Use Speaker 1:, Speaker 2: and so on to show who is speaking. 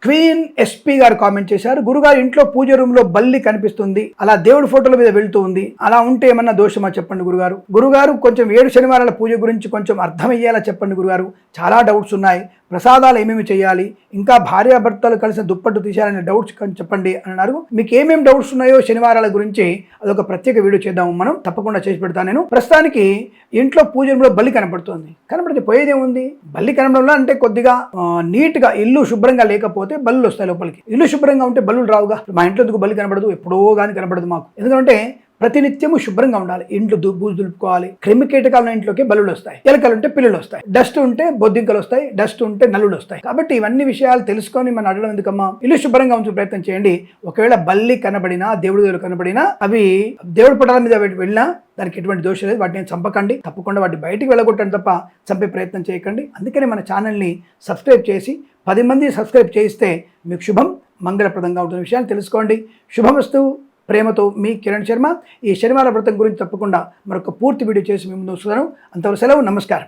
Speaker 1: Queen SP గారు comment చేశారు, గురుగారు ఇంట్లో పూజ రూమ్ లో బల్లి కనిపిస్తుంది, అలా దేవుడి ఫోటోల మీద వెళ్తూ ఉంది, అలా ఉంటే ఏమన్నా దోషమా చెప్పండి గురుగారు. గురుగారు కొంచెం 7 శనివారాల పూజ గురించి కొంచెం అర్థమయ్యేలా చెప్పండి గురుగారు, చాలా డౌట్స్ ఉన్నాయి, ప్రసాదాలు ఏమేమి చేయాలి, ఇంకా భార్యాభర్తలు కలిసిన దుప్పట్టు తీసేయాలనే డౌట్స్ చెప్పండి అని అన్నారు. మీకు ఏమేమి డౌట్స్ ఉన్నాయో శనివారాల గురించి అదొక ప్రత్యేక వీడియో చేద్దాము, మనం తప్పకుండా చేసి పెడతాను నేను. ప్రస్తుతానికి ఇంట్లో పూజలో బల్లి కనపడితే పోయేదేముంది, బల్లి కనపడంలో అంటే కొద్దిగా నీట్గా ఇల్లు శుభ్రంగా లేకపోతే బల్లులు వస్తాయి లోపలికి. ఇల్లు శుభ్రంగా ఉంటే బల్లులు రావుగా. మా ఇంట్లో ఎందుకు బల్లి కనపడదు, ఎప్పుడో కానీ కనపడదు మాకు, ఎందుకంటే ప్రతినిత్యము శుభ్రంగా ఉండాలి, ఇంట్లో బూజు దులుపుకోవాలి. క్రిమి కీటకాల ఇంట్లోకి బల్లులు వస్తాయి, ఎలకలు ఉంటే పిల్లులు వస్తాయి, డస్ట్ ఉంటే బొద్దింకలు వస్తాయి, డస్ట్ ఉంటే నల్లులు వస్తాయి. కాబట్టి ఇవన్నీ విషయాలు తెలుసుకొని మనం అడగడం ఎందుకమ్మా, ఇల్లు శుభ్రంగా ఉంచే ప్రయత్నం చేయండి. ఒకవేళ బల్లి కనబడినా దేవుడు కనబడినా అవి దేవుడి పటాల మీద వెళ్ళినా దానికి ఎటువంటి దోషం లేదు, వాటిని చంపకండి, తప్పకుండా వాటి బయటికి వెళ్ళగొట్టండి తప్ప చంపే ప్రయత్నం చేయకండి. అందుకనే మన ఛానల్ని సబ్స్క్రైబ్ చేసి 10 మంది సబ్స్క్రైబ్ చేయిస్తే మీకు శుభం మంగళప్రదంగా ఉంటుంది. విషయాలు తెలుసుకోండి. శుభమస్తు. ప్రేమతో మీ కిరణ్ శర్మ. ఈ శనివార వ్రతం గురించి తప్పకుండా మరొక పూర్తి వీడియో చేసి మీ ముందు వస్తున్నాను. అంతవరకు సెలవు. నమస్కారం.